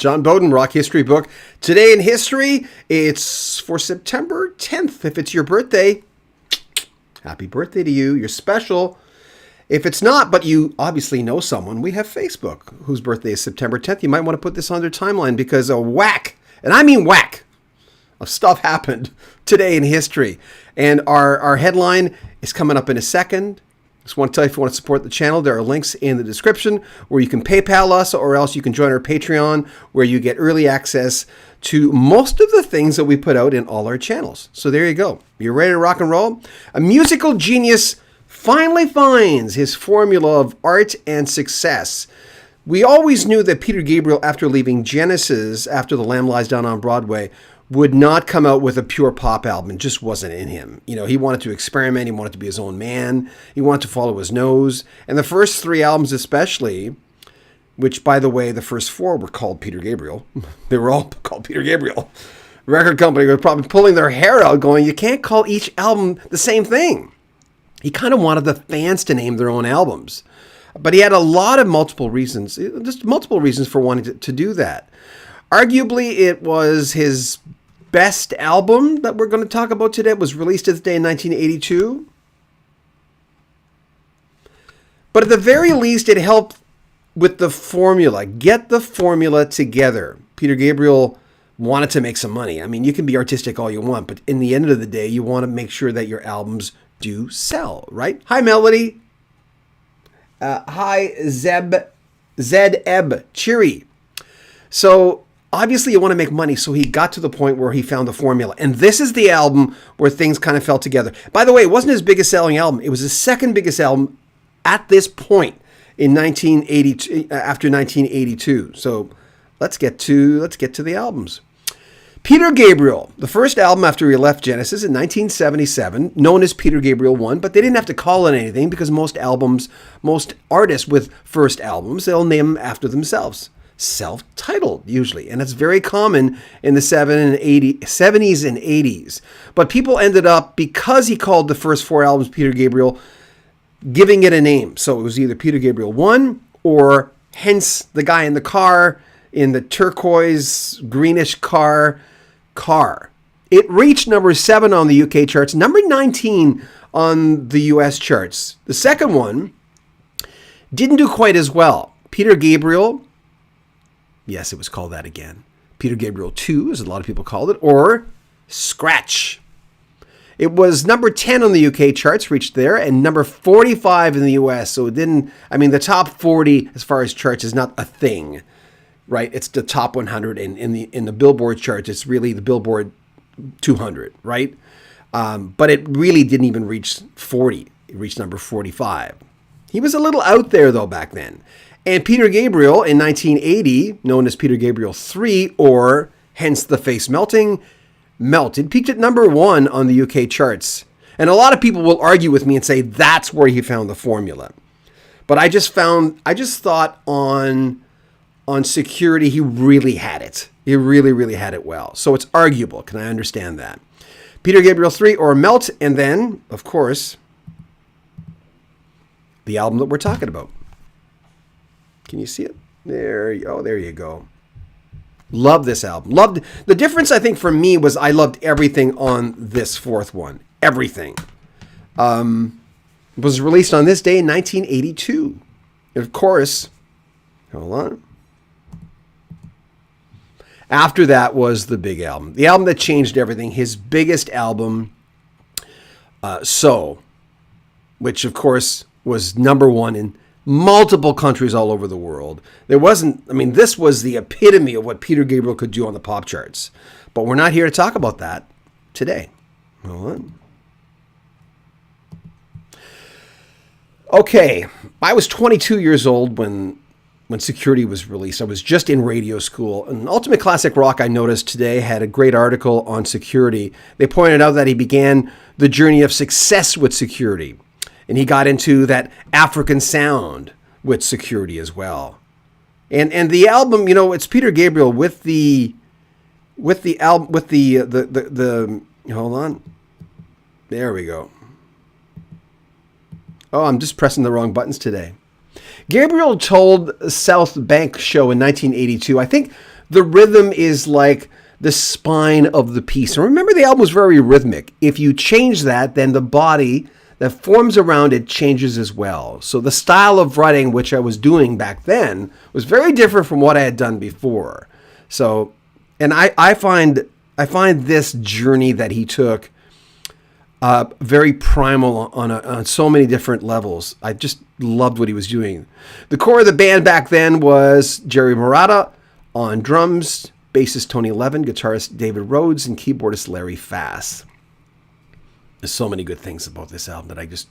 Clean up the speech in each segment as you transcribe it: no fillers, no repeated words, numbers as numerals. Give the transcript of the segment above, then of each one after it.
John Beaudin, Rock History Book. Today in history, it's for September 10th. If it's your birthday, happy birthday to you. You're special. If it's not, but you obviously know someone, we have Facebook whose birthday is September 10th. You might want to put this on their timeline because a whack, and I mean whack, of stuff happened today in history. And our headline is coming up in a second. Just want to tell you, if you want to support the channel, there are links in the description where you can PayPal us, or else you can join our Patreon where you get early access to most of the things that we put out in all our channels. So there you go. You're ready to rock and roll? A musical genius finally finds his formula of art and success. We always knew that Peter Gabriel, after leaving Genesis, after The Lamb Lies Down on Broadway, would not come out with a pure pop album. It just wasn't in him. You know, he wanted to experiment. He wanted to be his own man. He wanted to follow his nose. And the first three albums especially, which, by the way, the first four were called Peter Gabriel. They were all called Peter Gabriel. The record company was probably pulling their hair out going, you can't call each album the same thing. He kind of wanted the fans to name their own albums. But he had a lot of multiple reasons for wanting to do that. Arguably, it was his best album that we're going to talk about today. It was released this day in 1982. But at the very least, it helped with the formula. Get the formula together. Peter Gabriel wanted to make some money. I mean, you can be artistic all you want, but in the end of the day, you want to make sure that your albums do sell, right? Hi, Melody. Hi, Zeb Cheery. So obviously, you want to make money, so he got to the point where he found the formula. And this is the album where things kind of fell together. By the way, it wasn't his biggest selling album. It was his second biggest album at this point in 1982, after 1982. So let's get to the albums. Peter Gabriel, the first album after he left Genesis in 1977, known as Peter Gabriel 1, but they didn't have to call it anything because most artists with first albums, they'll name them after themselves. Self-titled, usually. And it's very common in the 70s and 80s. But people ended up, because he called the first four albums Peter Gabriel, giving it a name. So it was either Peter Gabriel 1 or hence the guy in the car, in the turquoise, greenish car. It reached number 7 on the UK charts, number 19 on the US charts. The second one didn't do quite as well. Peter Gabriel, yes, it was called that again. Peter Gabriel 2, as a lot of people called it, or Scratch. It was number 10 on the UK charts, reached there, and number 45 in the US. So it didn't, I mean, the top 40 as far as charts is not a thing, right? It's the top 100, and in the Billboard charts, it's really the Billboard 200, right? But it really didn't even reach 40. It reached number 45. He was a little out there, though, back then. And Peter Gabriel in 1980, known as Peter Gabriel 3, or hence the face melting, peaked at number 1 on the UK charts. And a lot of people will argue with me and say that's where he found the formula. But I just thought on Security, he really had it. He really, really had it well. So it's arguable. Can I understand that? Peter Gabriel 3 or Melt, and then, of course, the album that we're talking about. Can you see it? There you go. Love this album. Loved the difference. I think for me was I loved everything on this fourth one. Everything. It was released on this day in 1982. And of course, hold on. After that was the big album. The album that changed everything. His biggest album, which of course was number 1 in multiple countries all over the world. This was the epitome of what Peter Gabriel could do on the pop charts. But we're not here to talk about that today. Hold on. Okay, I was 22 years old when Security was released. I was just in radio school. And Ultimate Classic Rock, I noticed today, had a great article on Security. They pointed out that he began the journey of success with Security. And he got into that African sound with Security as well. And the album, it's Peter Gabriel with the album, with the hold on. There we go. Oh, I'm just pressing the wrong buttons today. Gabriel told South Bank Show in 1982, I think The rhythm is like the spine of the piece. And remember, the album was very rhythmic. If you change that, then the body that forms around it changes as well. So the style of writing, which I was doing back then, was very different from what I had done before. So, and I find this journey that he took very primal on so many different levels. I just loved what he was doing. The core of the band back then was Jerry Marotta on drums, bassist Tony Levin, guitarist David Rhodes, and keyboardist Larry Fass. There's so many good things about this album that I just,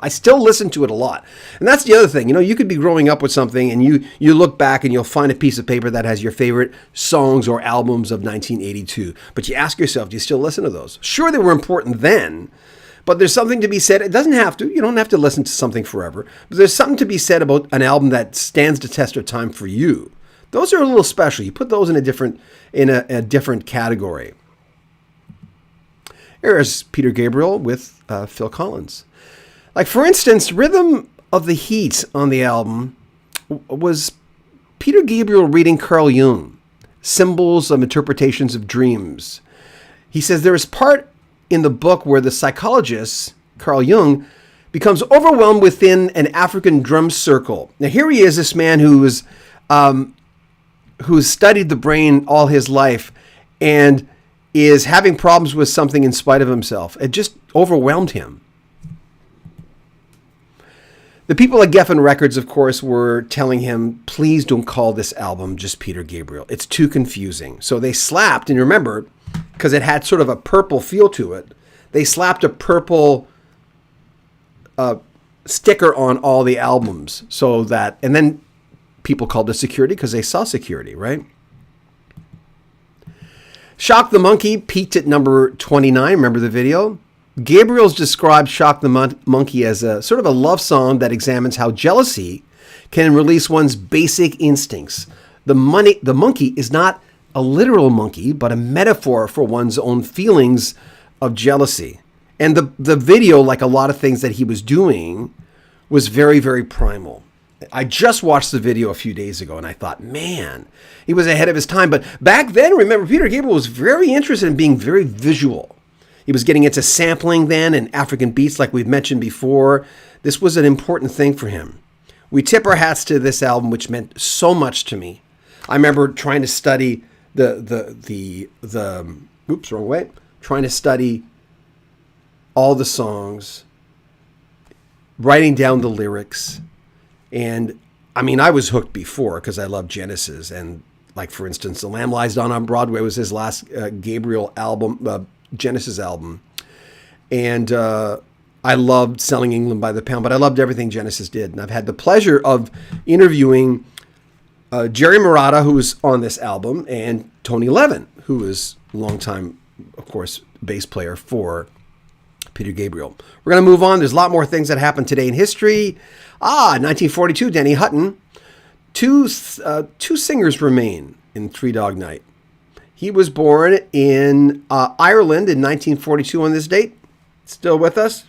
I still listen to it a lot. And that's the other thing. You could be growing up with something and you look back and you'll find a piece of paper that has your favorite songs or albums of 1982. But you ask yourself, do you still listen to those? Sure, they were important then, but there's something to be said. It doesn't have to. You don't have to listen to something forever. But there's something to be said about an album that stands the test of time for you. Those are a little special. You put those in a different category. Here's Peter Gabriel with Phil Collins. Like, for instance, Rhythm of the Heat on the album was Peter Gabriel reading Carl Jung, Symbols of Interpretations of Dreams. He says there is part in the book where the psychologist, Carl Jung, becomes overwhelmed within an African drum circle. Now, here he is, this man who's studied the brain all his life and is having problems with something in spite of himself. It just overwhelmed him. The people at Geffen Records, of course, were telling him, please don't call this album just Peter Gabriel. It's too confusing. So they slapped, and remember, because it had sort of a purple feel to it, they slapped a purple sticker on all the albums. And then people called it security because they saw security, right? Shock the Monkey peaked at number 29. Remember the video? Gabriel's described Shock the Monkey as a sort of a love song that examines how jealousy can release one's basic instincts. The monkey is not a literal monkey, but a metaphor for one's own feelings of jealousy. And the video, like a lot of things that he was doing, was very, very primal. I just watched the video a few days ago and I thought, man, he was ahead of his time. But back then, remember, Peter Gabriel was very interested in being very visual. He was getting into sampling then and African beats like we've mentioned before. This was an important thing for him. We tip our hats to this album, which meant so much to me. I remember trying to study trying to study all the songs, writing down the lyrics. And I mean, I was hooked before because I loved Genesis. And like, for instance, The Lamb Lies Down on Broadway was his last Gabriel album, Genesis album. And I loved Selling England by the Pound, but I loved everything Genesis did. And I've had the pleasure of interviewing Jerry Marotta, who was on this album, and Tony Levin, who is a longtime, of course, bass player for Peter Gabriel. We're going to move on. There's a lot more things that happened today in history. 1942, Danny Hutton. Two singers remain in Three Dog Night. He was born in Ireland in 1942 on this date. Still with us.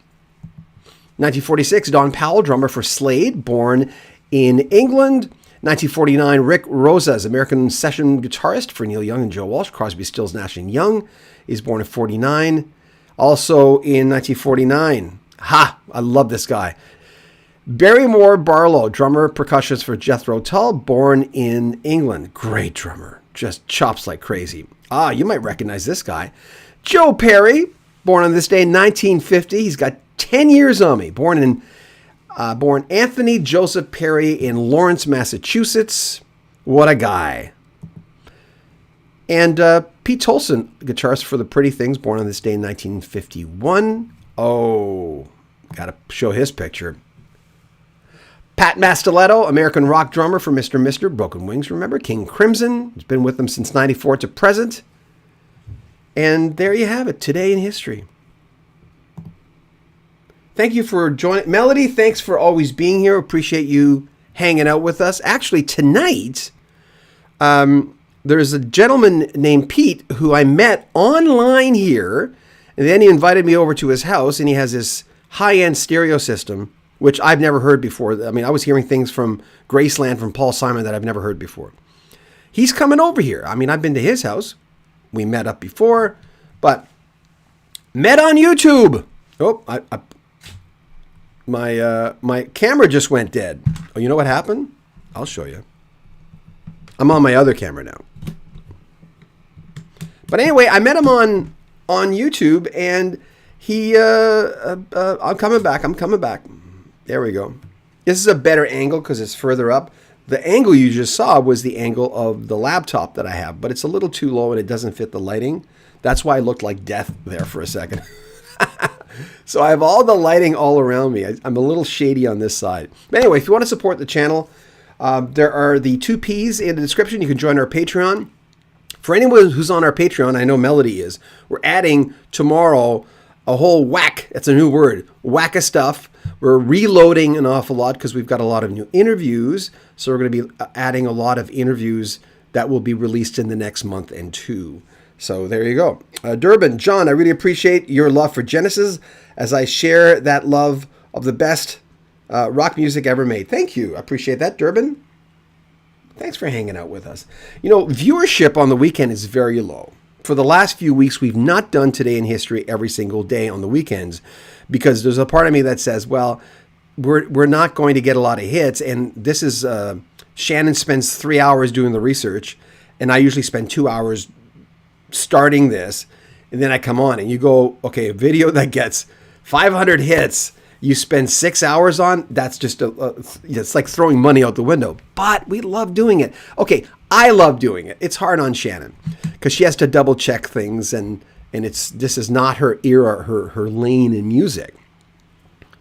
1946, Don Powell, drummer for Slade, born in England. 1949, Rick Rosas, American session guitarist for Neil Young and Joe Walsh, Crosby, Stills, Nash & Young. He's born in 49. Also in 1949, I love this guy. Barrymore Barlow, drummer, percussionist for Jethro Tull, born in England. Great drummer, just chops like crazy. You might recognize this guy. Joe Perry, born on this day in 1950. He's got 10 years on me. Born Anthony Joseph Perry in Lawrence, Massachusetts. What a guy. And Pete Tolson, guitarist for The Pretty Things, born on this day in 1951. Oh, got to show his picture. Pat Mastelletto, American rock drummer for Mr. Mister, Broken Wings, remember? King Crimson. He's been with them since 94 to present. And there you have it, today in history. Thank you for joining. Melody, thanks for always being here. Appreciate you hanging out with us. Actually, tonight, there's a gentleman named Pete who I met online here. And then he invited me over to his house, and he has this high-end stereo system, which I've never heard before. I mean, I was hearing things from Graceland, from Paul Simon, that I've never heard before. he's coming over here. I mean, I've been to his house. We met up before, but met on YouTube. Oh, my camera just went dead. Oh, you know what happened? I'll show you. I'm on my other camera now. But anyway, I met him on YouTube, and he, I'm coming back. There we go. This is a better angle because it's further up. The angle you just saw was the angle of the laptop that I have, but it's a little too low and it doesn't fit the lighting. That's why I looked like death there for a second. So I have all the lighting all around me. I'm a little shady on this side. But anyway, if you want to support the channel, there are the 2 Ps in the description. You can join our Patreon. For anyone who's on our Patreon, I know Melody is, we're adding tomorrow a whole whack, that's a new word, whack of stuff. We're reloading an awful lot because we've got a lot of new interviews. So we're going to be adding a lot of interviews that will be released in the next month and 2. So there you go. Durban, John, I really appreciate your love for Genesis as I share that love of the best rock music ever made. Thank you. I appreciate that, Durban. Thanks for hanging out with us. You know, viewership on the weekend is very low. For the last few weeks, we've not done Today in History every single day on the weekends because there's a part of me that says, well, we're not going to get a lot of hits. And this is, Shannon spends 3 hours doing the research, and I usually spend 2 hours starting this. And then I come on and you go, okay, a video that gets 500 hits, you spend 6 hours on, that's just, it's like throwing money out the window. But we love doing it. Okay, I love doing it. It's hard on Shannon because she has to double check things, and this is not her era, her lane in music.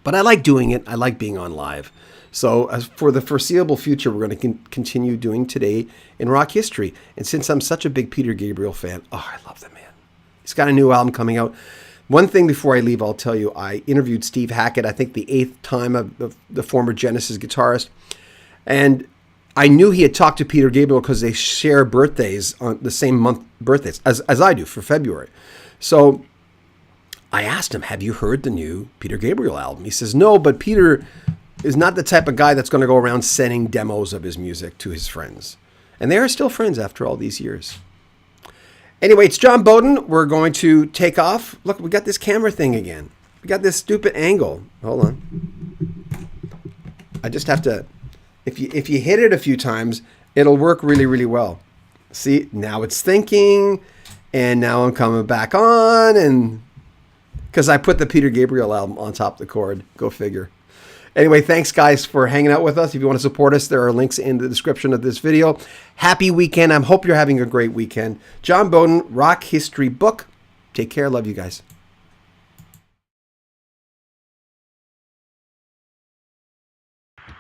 But I like doing it. I like being on live. So as for the foreseeable future, we're going to continue doing Today in Rock History. And since I'm such a big Peter Gabriel fan, oh, I love the man. He's got a new album coming out. One thing before I leave, I'll tell you, I interviewed Steve Hackett, I think the 8th time of the former Genesis guitarist. And I knew he had talked to Peter Gabriel because they share birthdays on the same month birthdays as I do for February. So I asked him, have you heard the new Peter Gabriel album? He says, no, but Peter is not the type of guy that's going to go around sending demos of his music to his friends. And they are still friends after all these years. Anyway, it's John Beaudin. We're going to take off. Look, we got this camera thing again. We got this stupid angle. Hold on. I just have to, if you hit it a few times, it'll work really, really well. See, now it's thinking, and now I'm coming back on, and because I put the Peter Gabriel album on top of the cord. Go figure. Anyway, thanks, guys, for hanging out with us. If you want to support us, there are links in the description of this video. Happy weekend. I hope you're having a great weekend. John Beaudin, Rock History Book. Take care. Love you guys.